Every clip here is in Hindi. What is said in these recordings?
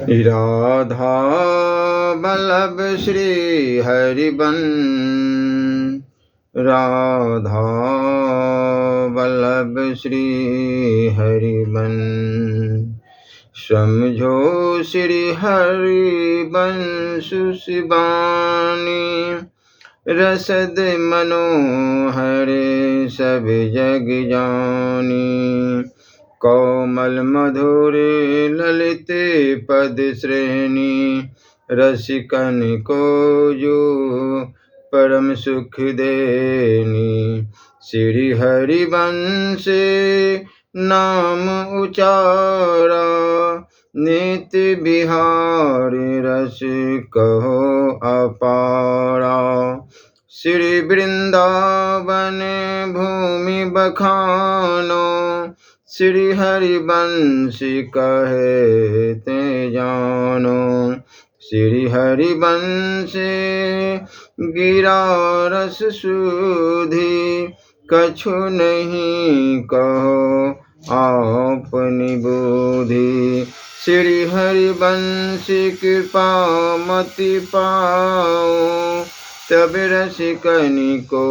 राधा वल्लभ श्री हरिबन, राधा वल्लभ श्री हरिबन। समझो श्री हरिबंश शिवानी, रसद मनोहर सब जग जानी। कोमल मधुर ललित पद श्रेणी, रसिकन को जो परम सुख देनी। श्री हरिवंश नाम उचारा, नित्य बिहारी रस कहो अपारा। श्री वृंदावन भूमि बखानो, श्री हरिवंश कहे ते जानो। श्री हरिवंश गिरा रस सुधी, कछु नहीं कहो आपनी बुद्धि। श्री हरिवंश कृपा मति पाओ, तब रसिकनि को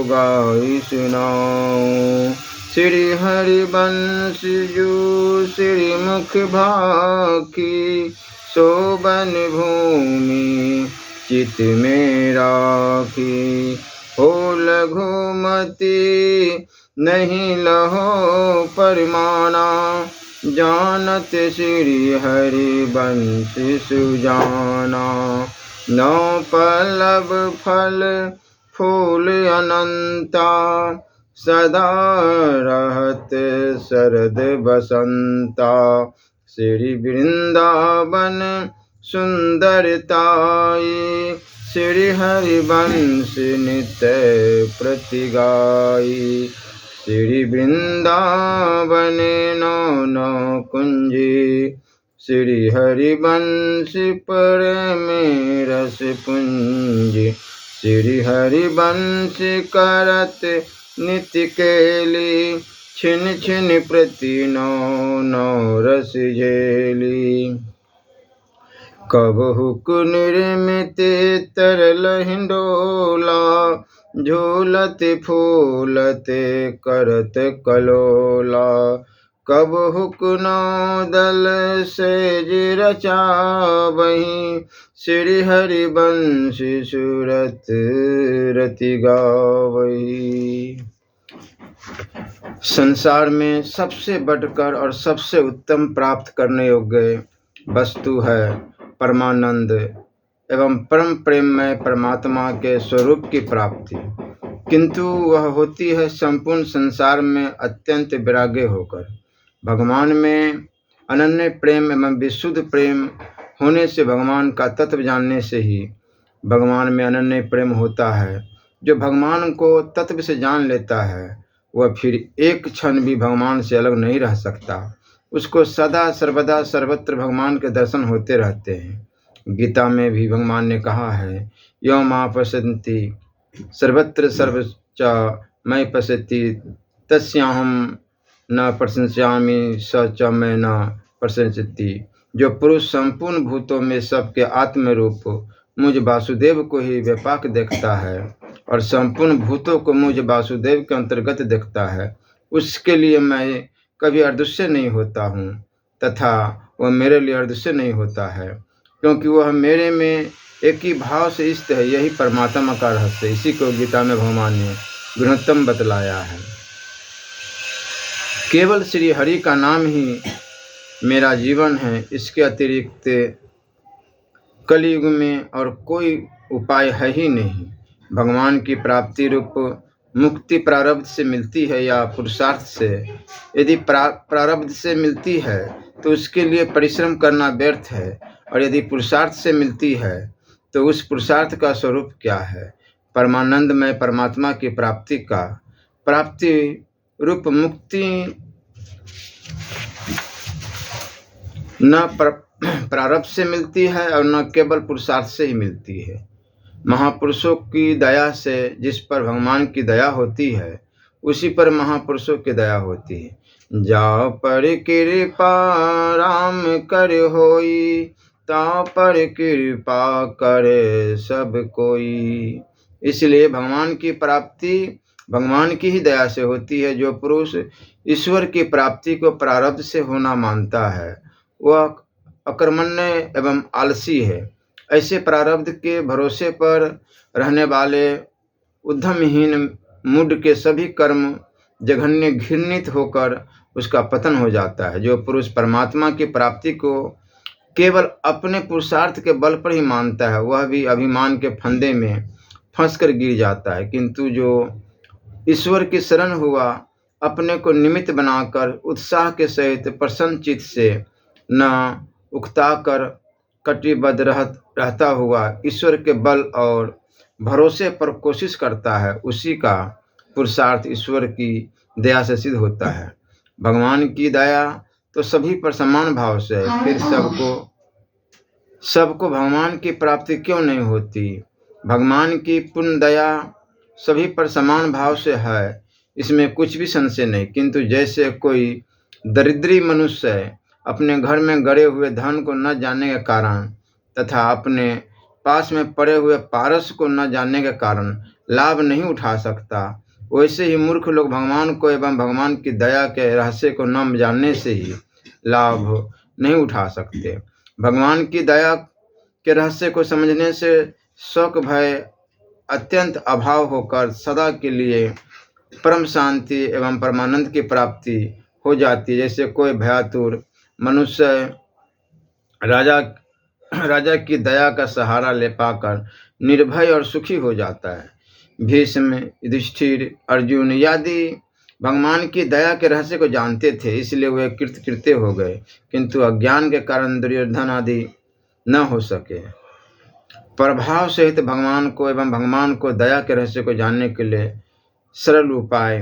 गाई सुनाओ। श्री हरिवंश जो श्री मुख भाखी, शोभन भूमि चित में राखी। हो लघुमति नहीं लहो परमाना, जानत श्री हरिवंश सुजाना। नौ पल्लव फल फूल अनंता, सदा रहत शरद बसंता। श्री वृंदावन सुंदरताई, श्री हरिवंश नित्य प्रति गाई। श्री वृंदावन नौ नौ कुंजी, श्री हरिवंश पर में रस पुंज। श्री हरिवंश करत नित्य केली, छिन छिन प्रति नौ नौ रस झेली। कबहुक निर्मित तरल हिंडोला, झूलते फूलते करत कलोला। कबहुक नौदल सेज रचावहीं, श्री हरिवंश सुरत रति गावहीं। संसार में सबसे बढ़कर और सबसे उत्तम प्राप्त करने योग्य वस्तु है परमानंद एवं परम प्रेम में परमात्मा के स्वरूप की प्राप्ति, किंतु वह होती है संपूर्ण संसार में अत्यंत वैराग्य होकर। भगवान में अनन्य प्रेम एवं विशुद्ध प्रेम होने से, भगवान का तत्व जानने से ही भगवान में अनन्य प्रेम होता है। जो भगवान को तत्व से जान लेता है, वह फिर एक क्षण भी भगवान से अलग नहीं रह सकता। उसको सदा सर्वदा सर्वत्र भगवान के दर्शन होते रहते हैं। गीता में भी भगवान ने कहा है, यो मां पश्यन्ति सर्वत्र सर्वच मैं पश्यति, तस्याहं न प्रशंस्यामि स च मैं न प्रशंसति। जो पुरुष संपूर्ण भूतों में सबके आत्म रूप मुझ वासुदेव को ही व्यापक देखता है और संपूर्ण भूतों को मुझ वासुदेव के अंतर्गत देखता है, उसके लिए मैं कभी अदृश्य नहीं होता हूँ, तथा वह मेरे लिए अदृश्य नहीं होता है, क्योंकि वह मेरे में एक ही भाव से स्थित है। यही परमात्मा का रहस्य, इसी को गीता में भगवान ने बृहत्तम बतलाया है। केवल श्री हरि का नाम ही मेरा जीवन है, इसके अतिरिक्त कलयुग में और कोई उपाय है ही नहीं। भगवान की प्राप्ति रूप मुक्ति प्रारब्ध से मिलती है या पुरुषार्थ से। यदि प्रारब्ध से मिलती है तो उसके लिए परिश्रम करना व्यर्थ है, और यदि पुरुषार्थ से मिलती है तो उस पुरुषार्थ का स्वरूप क्या है? परमानंद में परमात्मा की प्राप्ति का प्राप्ति रूप मुक्ति न प्रारब्ध से मिलती है और न केवल पुरुषार्थ से ही मिलती है। महापुरुषों की दया से जिस पर भगवान की दया होती है, उसी पर महापुरुषों की दया होती है। जाओ पर कृपा राम कर होई, ताऊ पर कृपा करे सब कोई। इसलिए भगवान की प्राप्ति भगवान की ही दया से होती है। जो पुरुष ईश्वर की प्राप्ति को प्रारब्ध से होना मानता है वह अकर्मण्य एवं आलसी है। ऐसे प्रारब्ध के भरोसे पर रहने वाले उद्यमहीन मूढ़ के सभी कर्म जघन्य घृणित होकर उसका पतन हो जाता है। जो पुरुष परमात्मा की प्राप्ति को केवल अपने पुरुषार्थ के बल पर ही मानता है वह भी अभिमान के फंदे में फंसकर गिर जाता है, किंतु जो ईश्वर की शरण हुआ अपने को निमित्त बनाकर उत्साह के सहित प्रसन्न चित्त से न उकताकर कटिबद्ध रहता हुआ ईश्वर के बल और भरोसे पर कोशिश करता है, उसी का पुरुषार्थ ईश्वर की दया से सिद्ध होता है। भगवान की दया तो सभी पर समान भाव से है, फिर सबको भगवान की प्राप्ति क्यों नहीं होती? भगवान की पूर्ण दया सभी पर समान भाव से है, इसमें कुछ भी संशय नहीं। किंतु जैसे कोई दरिद्री मनुष्य अपने घर में गड़े हुए धन को न जानने के कारण तथा अपने पास में पड़े हुए पारस को न जानने के कारण लाभ नहीं उठा सकता, वैसे ही मूर्ख लोग भगवान को एवं भगवान की दया के रहस्य को न जानने से ही लाभ नहीं उठा सकते। भगवान की दया के रहस्य को समझने से शोक भय अत्यंत अभाव होकर सदा के लिए परम शांति एवं परमानंद की प्राप्ति हो जाती है। जैसे कोई भयातुर मनुष्य राजा की दया का सहारा ले पाकर निर्भय और सुखी हो जाता है। भीष्म, युधिष्ठिर, अर्जुन आदि भगवान की दया के रहस्य को जानते थे, इसलिए वे कृत्य हो गए, किंतु अज्ञान के कारण दुर्योधन आदि न हो सके। प्रभाव सहित भगवान को एवं भगवान को दया के रहस्य को जानने के लिए सरल उपाय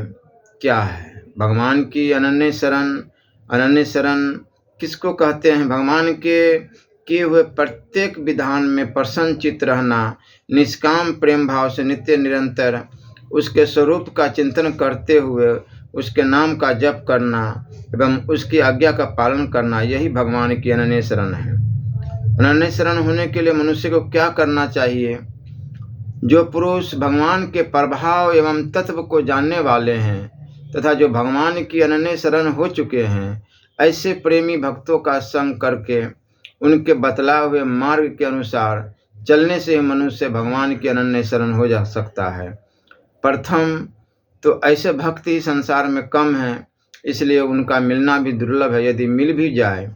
क्या है? भगवान की अनन्य शरण किसको कहते हैं? भगवान के किए हुए प्रत्येक विधान में प्रसन्न चित्त रहना, निष्काम प्रेम भाव से नित्य निरंतर उसके स्वरूप का चिंतन करते हुए उसके नाम का जप करना एवं उसकी आज्ञा का पालन करना, यही भगवान की अनन्य शरण है। अनन्य शरण होने के लिए मनुष्य को क्या करना चाहिए? जो पुरुष भगवान के प्रभाव एवं तत्व को जानने वाले हैं तथा जो भगवान की अनन्य शरण हो चुके हैं, ऐसे प्रेमी भक्तों का संग करके उनके बतलाए हुए मार्ग के अनुसार चलने से ही मनुष्य भगवान की अनन्य शरण हो जा सकता है। प्रथम तो ऐसे भक्त ही संसार में कम हैं, इसलिए उनका मिलना भी दुर्लभ है। यदि मिल भी जाए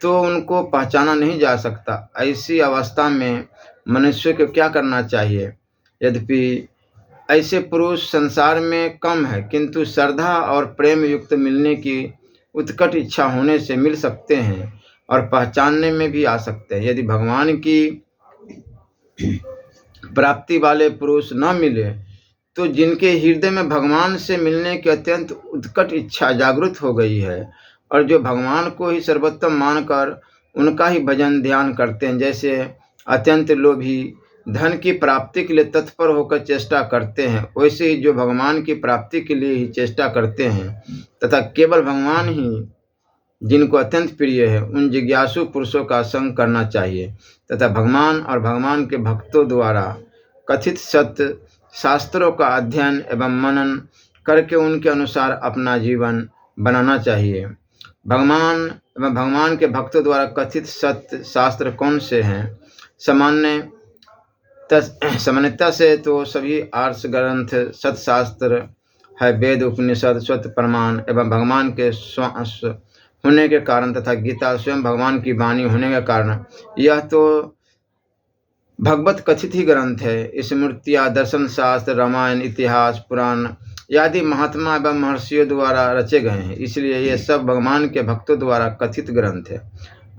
तो उनको पहचाना नहीं जा सकता। ऐसी अवस्था में मनुष्य को क्या करना चाहिए? यद्यपि ऐसे पुरुष संसार में कम है, किंतु श्रद्धा और प्रेम युक्त मिलने की उत्कट इच्छा होने से मिल सकते हैं और पहचानने में भी आ सकते हैं। यदि भगवान की प्राप्ति वाले पुरुष न मिले तो जिनके हृदय में भगवान से मिलने की अत्यंत उत्कट इच्छा जागृत हो गई है और जो भगवान को ही सर्वोत्तम मानकर उनका ही भजन ध्यान करते हैं, जैसे अत्यंत लोभी धन की प्राप्ति के लिए तत्पर होकर चेष्टा करते हैं, वैसे ही जो भगवान की प्राप्ति के लिए ही चेष्टा करते हैं तथा केवल भगवान ही जिनको अत्यंत प्रिय है, उन जिज्ञासु पुरुषों का संग करना चाहिए तथा भगवान और भगवान के भक्तों द्वारा कथित सत्य शास्त्रों का अध्ययन एवं मनन करके उनके अनुसार अपना जीवन बनाना चाहिए। भगवान एवं भगवान के भक्तों द्वारा कथित सत्य शास्त्र कौन से हैं? सामान्यतः से तो सभी आर्ष ग्रंथ सत्शास्त्र है, वेद, उपनिषद, स्वत प्रमाण एवं भगवान के होने के कारण तथा गीता स्वयं भगवान की वाणी होने के कारण यह तो भगवत कथित ही ग्रंथ है। स्मृतियाँ, दर्शन शास्त्र, रामायण, इतिहास, पुराण आदि महात्मा एवं महर्षियों द्वारा रचे गए हैं, इसलिए ये सब भगवान के भक्तों द्वारा कथित ग्रंथ है।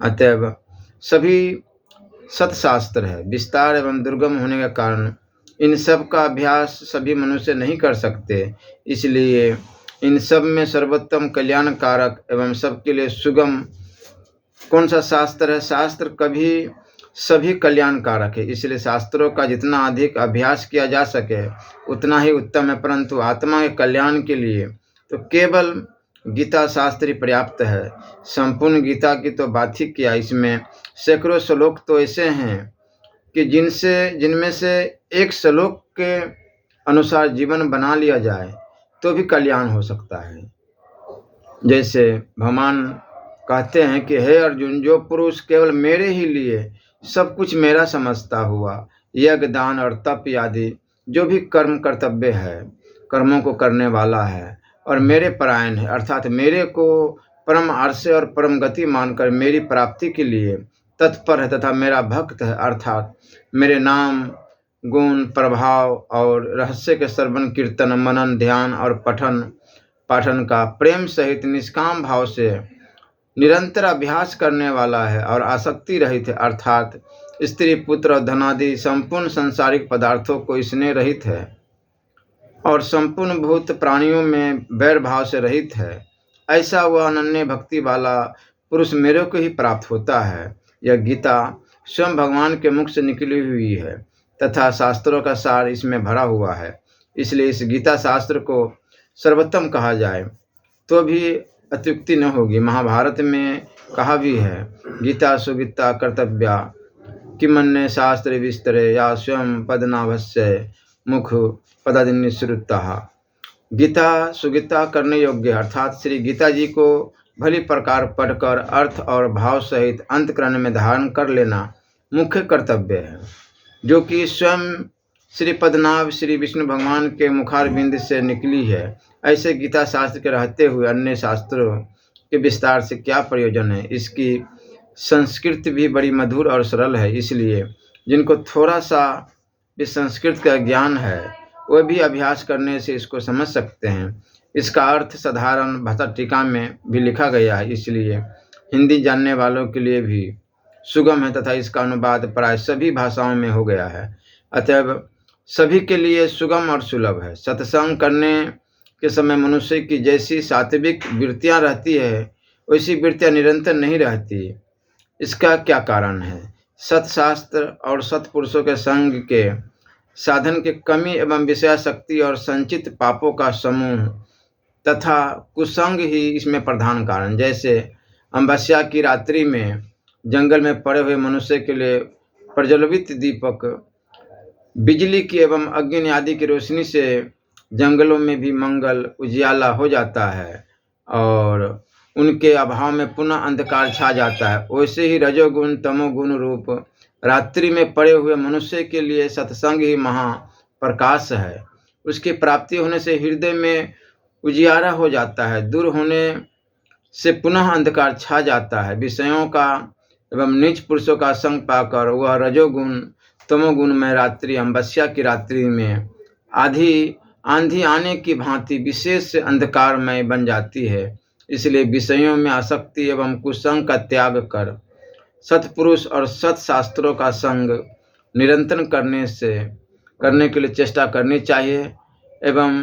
अतएव सभी सत्शास्त्र है। विस्तार एवं दुर्गम होने के कारण इन सब का अभ्यास सभी मनुष्य नहीं कर सकते, इसलिए इन सब में सर्वोत्तम कल्याणकारक एवं सबके लिए सुगम कौन सा शास्त्र है? शास्त्र कभी सभी कल्याणकारक है, इसलिए शास्त्रों का जितना अधिक अभ्यास किया जा सके उतना ही उत्तम है। परंतु आत्मा के कल्याण के लिए तो केवल गीता शास्त्र ही पर्याप्त है। संपूर्ण गीता की तो बात ही क्या, इसमें सैकड़ों श्लोक तो ऐसे हैं कि जिनमें से एक श्लोक के अनुसार जीवन बना लिया जाए तो भी कल्याण हो सकता है। जैसे भगवान कहते हैं कि हे अर्जुन, जो पुरुष केवल मेरे ही लिए सब कुछ मेरा समझता हुआ यज्ञ, दान और तप आदि जो भी कर्म कर्तव्य है, कर्मों को करने वाला है और मेरे परायण है, अर्थात मेरे को परम आश्रय और परम गति मानकर मेरी प्राप्ति के लिए तत्पर है तथा मेरा भक्त है, अर्थात मेरे नाम, गुण, प्रभाव और रहस्य के श्रवण, कीर्तन, मनन, ध्यान और पाठन का प्रेम सहित निष्काम भाव से निरंतर अभ्यास करने वाला है और आसक्ति रहित है, अर्थात स्त्री, पुत्र और धनादि संपूर्ण सांसारिक पदार्थों को इसने रहित है और संपूर्ण भूत प्राणियों में वैर भाव से रहित है। ऐसा वह अनन्य भक्ति वाला पुरुष मेरे को ही प्राप्त होता है। यह गीता स्वयं भगवान के मुख से निकली हुई है तथा शास्त्रों का सार इसमें भरा हुआ है। इसलिए इस गीता शास्त्र को सर्वोत्तम कहा जाए तो भी अत्युक्ति न होगी। महाभारत में कहा भी है, गीता सुगीता कर्तव्या किमन्य शास्त्र विस्तरे या स्वयं पदनाभस्य मुख पदादिनिश्रुतः। गीता सुगीता करने योग्य, अर्थात श्री गीता जी को भली प्रकार पढ़कर अर्थ और भाव सहित अंतःकरण में धारण कर लेना मुख्य कर्तव्य है, जो कि स्वयं श्री पद्मनाभ श्री विष्णु भगवान के मुखारविंद से निकली है। ऐसे गीता शास्त्र के रहते हुए अन्य शास्त्रों के विस्तार से क्या प्रयोजन है। इसकी संस्कृत भी बड़ी मधुर और सरल है, इसलिए जिनको थोड़ा सा भी संस्कृत का ज्ञान है वह भी अभ्यास करने से इसको समझ सकते हैं। इसका अर्थ साधारण भाषा टीका में भी लिखा गया है, इसलिए हिंदी जानने वालों के लिए भी सुगम है तथा इसका अनुवाद प्राय सभी भाषाओं में हो गया है, अतएव सभी के लिए सुगम और सुलभ है। सत्संग करने के समय मनुष्य की जैसी सात्विक वृत्तियाँ रहती है वैसी वृत्तियाँ निरंतर नहीं रहती। इसका क्या कारण है? सत्शास्त्र और सत्पुरुषों के संग के साधन की कमी एवं विषयासक्ति और संचित पापों का समूह तथा कुसंग ही इसमें प्रधान कारण। जैसे अमावस्या की रात्रि में जंगल में पड़े हुए मनुष्य के लिए प्रज्वलित दीपक बिजली की एवं अग्नि आदि की रोशनी से जंगलों में भी मंगल उजियाला हो जाता है और उनके अभाव में पुनः अंधकार छा जाता है, वैसे ही रजोगुण तमोगुण रूप रात्रि में पड़े हुए मनुष्य के लिए सत्संग ही महाप्रकाश है। उसकी प्राप्ति होने से हृदय में उजियारा हो जाता है, दूर होने से पुनः अंधकार छा जाता है। विषयों का एवं नीच पुरुषों का संग पाकर वह रजोगुण तमोगुण में रात्रि, अमावस्या की रात्रि में आंधी आने की भांति विशेष अंधकारमय बन जाती है। इसलिए विषयों में आसक्ति एवं कुसंग का त्याग कर सत्पुरुष और सत्शास्त्रों का संग निरंतर करने के लिए चेष्टा करनी चाहिए एवं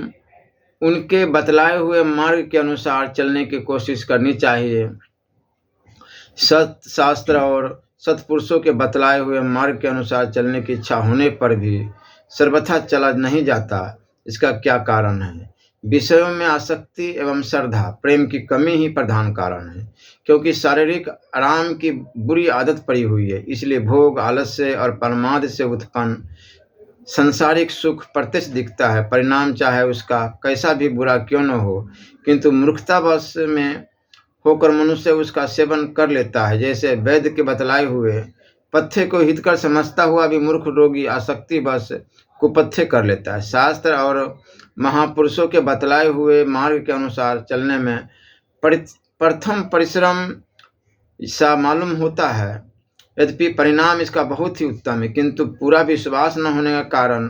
उनके बतलाए हुए मार्ग के अनुसार चलने की कोशिश करनी चाहिए। सत्शास्त्र और सत्पुरुषों के बतलाए हुए मार्ग के अनुसार चलने की इच्छा होने पर भी सर्वथा चला नहीं जाता। इसका क्या कारण है? विषयों में आसक्ति एवं श्रद्धा प्रेम की कमी ही प्रधान कारण है, क्योंकि शारीरिक आराम की बुरी आदत पड़ी हुई है। इसलिए भोग, आलस्य और प्रमाद से उत्पन्न संसारिक सुख प्रत्यक्ष दिखता है, परिणाम चाहे उसका कैसा भी बुरा क्यों न हो, किंतु मूर्खतावश में होकर मनुष्य उसका सेवन कर लेता है। जैसे वैद्य के बतलाए हुए पथ्य को हितकर समझता हुआ भी मूर्ख रोगी आसक्ति बस कुपथ्य कर लेता है। शास्त्र और महापुरुषों के बतलाए हुए मार्ग के अनुसार चलने में प्रथम परिश्रम सा मालूम होता है, यद्यपि परिणाम इसका बहुत ही उत्तम है, किंतु पूरा विश्वास न होने का कारण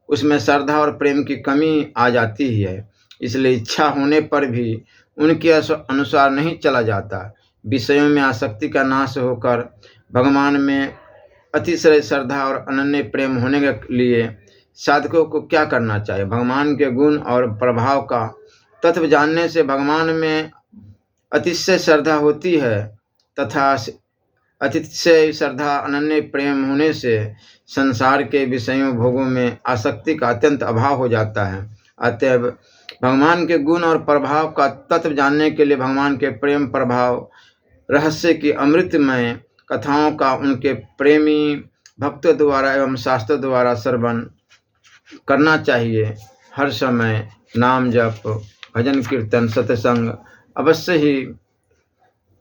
उसमें श्रद्धा और प्रेम की कमी आ जाती ही है। इसलिए इच्छा होने पर भी उनके अनुसार नहीं चला जाता। विषयों में आसक्ति का नाश होकर भगवान में अतिशय श्रद्धा और अनन्य प्रेम होने के लिए साधकों को क्या करना चाहिए? भगवान के गुण और प्रभाव का तत्व जानने से भगवान में अतिशय श्रद्धा होती है तथा अतिशय श्रद्धा अनन्य प्रेम होने से संसार के विषयों भोगों में आसक्ति का अत्यंत अभाव हो जाता है। अतएव भगवान के गुण और प्रभाव का तत्व जानने के लिए भगवान के प्रेम प्रभाव रहस्य की अमृतमय कथाओं का उनके प्रेमी भक्तों द्वारा एवं शास्त्र द्वारा श्रवण करना चाहिए। हर समय नाम जप, भजन कीर्तन, सत्संग अवश्य ही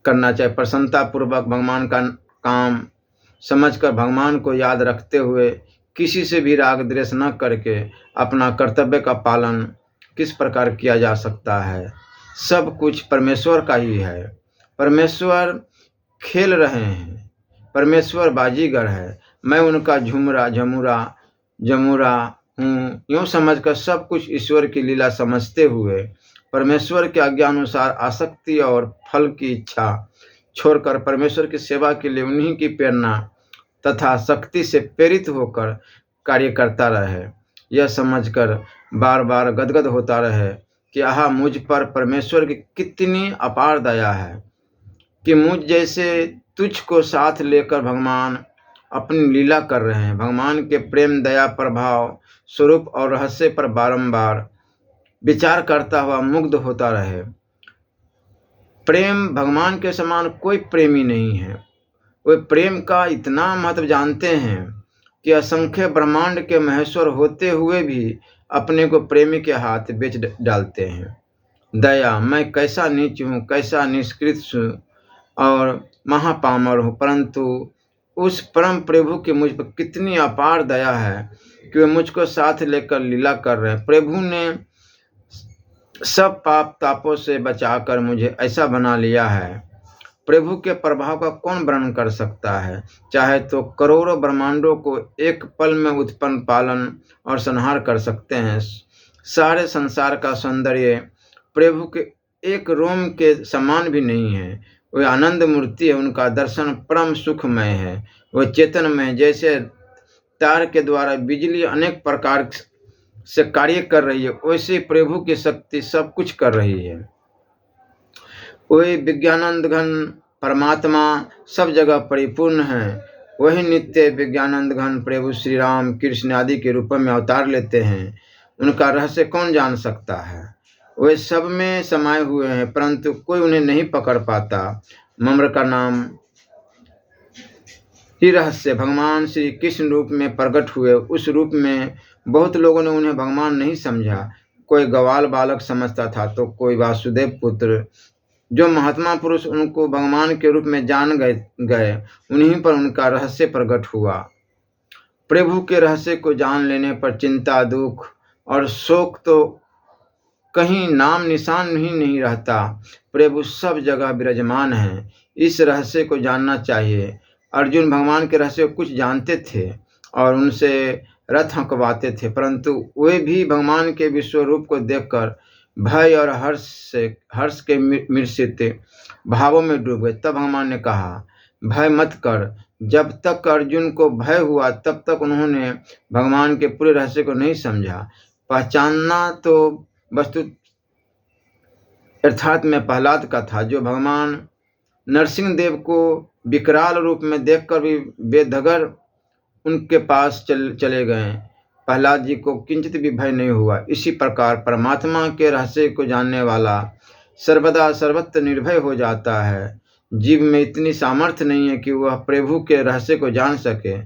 करना चाहिए। प्रसन्नता पूर्वक भगवान का काम समझकर भगवान को याद रखते हुए किसी से भी राग द्वेष न करके अपना कर्तव्य का पालन किस प्रकार किया जा सकता है। सब कुछ परमेश्वर का ही है। परमेश्वर खेल रहे हैं, परमेश्वर बाजीगर है। मैं उनका झुमरा जमुरा हूँ, यूँ समझकर सब कुछ ईश्वर की लीला समझते हुए परमेश्वर के आज्ञानुसार आसक्ति और फल की इच्छा छोड़कर परमेश्वर की सेवा के लिए उन्हीं की प्रेरणा तथा शक्ति से प्रेरित होकर कार्य करता रहे। यह समझकर बार बार गदगद होता रहे कि आह, मुझ पर परमेश्वर की कितनी अपार दया है कि मुझ जैसे तुझ को साथ लेकर भगवान अपनी लीला कर रहे हैं। भगवान के प्रेम, दया, प्रभाव, स्वरूप और रहस्य पर बारंबार विचार करता हुआ मुग्ध होता रहे। प्रेम भगवान के समान कोई प्रेमी नहीं है। वे प्रेम का इतना महत्व जानते हैं कि असंख्य ब्रह्मांड के महेश्वर होते हुए भी अपने को प्रेमी के हाथ बेच डालते हैं। दया, मैं कैसा नीच हूँ, कैसा निष्कृत और महापामर हूँ, परंतु उस परम प्रभु की मुझ पर कितनी अपार दया है कि वे मुझको साथ लेकर लीला कर रहे हैं। प्रभु ने सब पाप तापों से बचाकर मुझे ऐसा बना लिया है। प्रभु के प्रभाव का कौन वर्णन कर सकता है। चाहे तो करोड़ों ब्रह्मांडों को एक पल में उत्पन्न, पालन और संहार कर सकते हैं। सारे संसार का सौंदर्य प्रभु के एक रोम के समान भी नहीं है। वे आनंद मूर्ति है, उनका दर्शन परम सुखमय है। वह चेतनमय, जैसे तार के द्वारा बिजली अनेक प्रकार से कार्य कर रही है, वैसे प्रभु की शक्ति सब कुछ कर रही है। वही विज्ञानंद घन परमात्मा सब जगह परिपूर्ण है। वही नित्य विज्ञानंद घन प्रभु श्री राम, कृष्ण आदि के रूप में अवतार लेते हैं। उनका रहस्य कौन जान सकता है। वे सब में समाये हुए हैं, परंतु कोई उन्हें नहीं पकड़ पाता। मम्र का नाम ही रहस्य। भगवान श्री कृष्ण रूप में प्रकट हुए। उस रूप में बहुत लोगों ने उन्हें भगवान नहीं समझा। कोई ग्वाल बालक समझता था तो कोई वासुदेव पुत्र। जो महात्मा पुरुष उनको भगवान के रूप में जान गए उन्हीं पर उनका रहस्य प्रकट हुआ। प्रभु के रहस्य को जान लेने पर चिंता, दुख और शोक तो कहीं नाम निशान ही नहीं रहता। प्रभु सब जगह विराजमान है। इस रहस्य को जानना चाहिए। अर्जुन भगवान के रहस्य को कुछ जानते थे और उनसे रथ हंकवाते थे, परंतु वे भी भगवान के विश्व रूप को देखकर भय और हर्ष के मिश्रित भावों में डूब गए। तब भगवान ने कहा, भय मत कर। जब तक अर्जुन को भय हुआ तब तक उन्होंने भगवान के पूरे रहस्य को नहीं समझा। पहचानना तो वस्तु अर्थात में प्रहलाद का था, जो भगवान नरसिंह देव को विकराल रूप में देखकर भी बेधगर उनके पास चले गए। प्रहलाद जी को किंचित भी भय नहीं हुआ। इसी प्रकार परमात्मा के रहस्य को जानने वाला सर्वदा सर्वत्र निर्भय हो जाता है। जीव में इतनी सामर्थ्य नहीं है कि वह प्रभु के रहस्य को जान सके।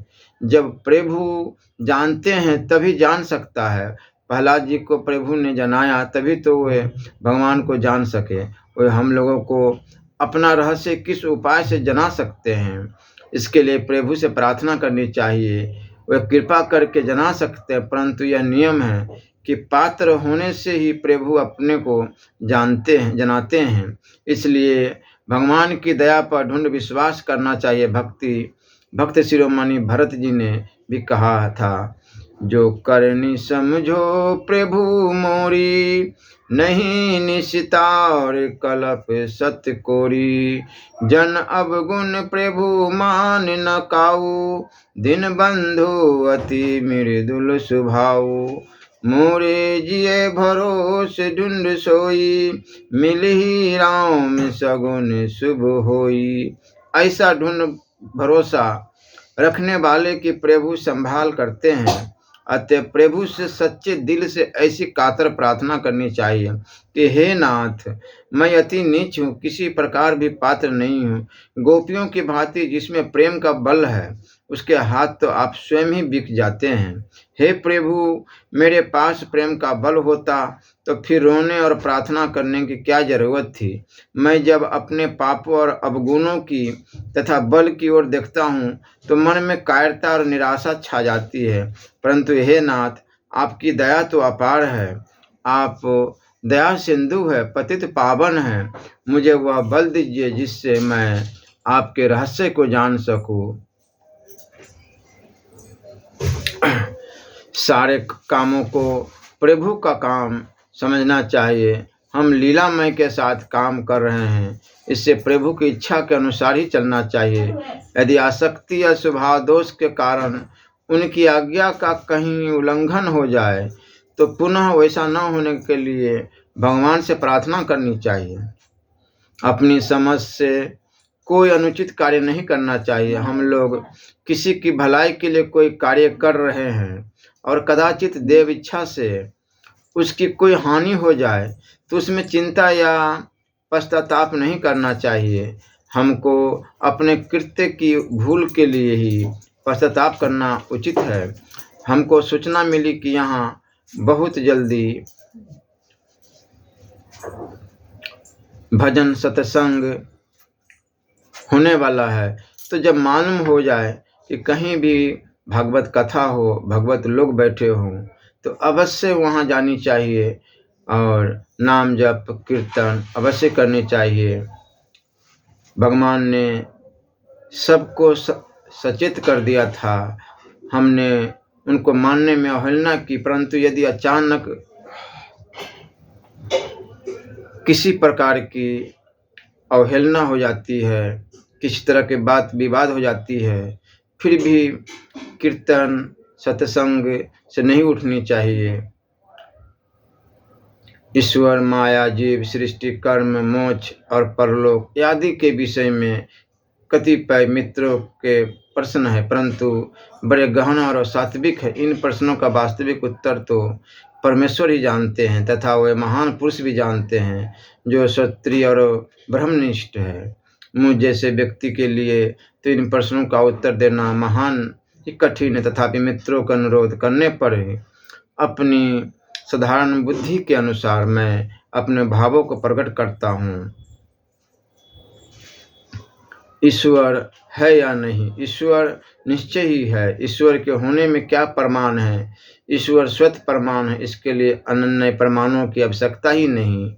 जब प्रभु जानते हैं तभी जान सकता है। प्रहलाद जी को प्रभु ने जनाया तभी तो वे भगवान को जान सके। वे हम लोगों को अपना रहस्य किस उपाय से जना सकते हैं, इसके लिए प्रभु से प्रार्थना करनी चाहिए। वे कृपा करके जना सकते हैं, परंतु यह नियम है कि पात्र होने से ही प्रभु अपने को जनाते हैं। इसलिए भगवान की दया पर ढूंढ विश्वास करना चाहिए। भक्त शिरोमणि भरत जी ने भी कहा था, जो करनी समझो प्रभु मोरी, नहीं निशिता और कलप सत्य कोरी। जन अवगुण प्रभु मान न काऊ, दिन बंधु अति मृदुल स्वभाऊ। मोरे जिये भरोसे ढूंढ सोई, मिलहि राम सगुन शुभ होई। ऐसा ढूंढ भरोसा रखने वाले की प्रभु संभाल करते हैं। अतः प्रभु से सच्चे दिल से ऐसी कातर प्रार्थना करनी चाहिए कि हे नाथ, मैं अति नीच हूँ, किसी प्रकार भी पात्र नहीं हूँ। गोपियों की भांति जिसमें प्रेम का बल है, उसके हाथ तो आप स्वयं ही बिक जाते हैं। हे प्रभु, मेरे पास प्रेम का बल होता तो फिर रोने और प्रार्थना करने की क्या जरूरत थी। मैं जब अपने पापों और अवगुणों की तथा बल की ओर देखता हूँ तो मन में कायरता और निराशा छा जाती है। परंतु हे नाथ, आपकी दया तो अपार है। आप दया सिंधु है, पतित पावन है। मुझे वह बल दीजिए जिससे मैं आपके रहस्य को जान सकूं। सारे कामों को प्रभु का काम समझना चाहिए। हम लीलामय के साथ काम कर रहे हैं, इससे प्रभु की इच्छा के अनुसार ही चलना चाहिए। यदि आसक्ति या स्वभाव दोष के कारण उनकी आज्ञा का कहीं उल्लंघन हो जाए तो पुनः वैसा न होने के लिए भगवान से प्रार्थना करनी चाहिए। अपनी समझ से कोई अनुचित कार्य नहीं करना चाहिए। हम लोग किसी की भलाई के लिए कोई कार्य कर रहे हैं और कदाचित देव इच्छा से उसकी कोई हानि हो जाए तो उसमें चिंता या पश्चाताप नहीं करना चाहिए। हमको अपने कृत्य की भूल के लिए ही पश्चाताप करना उचित है। हमको सूचना मिली कि यहाँ बहुत जल्दी भजन सत्संग होने वाला है, तो जब मालूम हो जाए कि कहीं भी भागवत कथा हो, भगवत लोग बैठे हों, तो अवश्य वहाँ जानी चाहिए और नाम जप कीर्तन अवश्य करनी चाहिए। भगवान ने सबको सचेत कर दिया था, हमने उनको मानने में अवहेलना की। परंतु यदि अचानक किसी प्रकार की अवहेलना हो जाती है, किसी तरह के बात विवाद हो जाती है, फिर भी कीर्तन सत्संग से नहीं उठनी चाहिए। ईश्वर, माया, जीव, सृष्टि, कर्म, मोक्ष और परलोक आदि के विषय में कतिपय मित्रों के प्रश्न है, परंतु बड़े गहन और सात्विक है। इन प्रश्नों का वास्तविक उत्तर तो परमेश्वर ही जानते हैं तथा वे महान पुरुष भी जानते हैं जो क्षत्रिय और ब्रह्मनिष्ठ है। मुझ जैसे व्यक्ति के लिए तो इन प्रश्नों का उत्तर देना महान ही कठिन है, तथापि मित्रों का अनुरोध करने पर ही अपनी साधारण बुद्धि के अनुसार मैं अपने भावों को प्रकट करता हूँ। ईश्वर है या नहीं? ईश्वर निश्चय ही है। ईश्वर के होने में क्या प्रमाण है? ईश्वर स्वतः प्रमाण है, इसके लिए अनन्य प्रमाणों की आवश्यकता ही नहीं।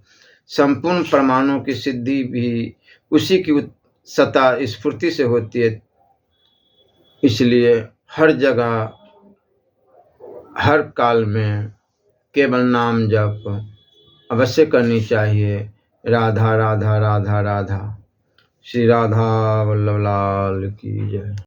संपूर्ण प्रमाणों की सिद्धि भी उसी की सत्ता स्फूर्ति से होती है। इसलिए हर जगह हर काल में केवल नाम जप अवश्य करनी चाहिए। राधा राधा राधा राधा। श्री राधा वल्लभ लाल की जय।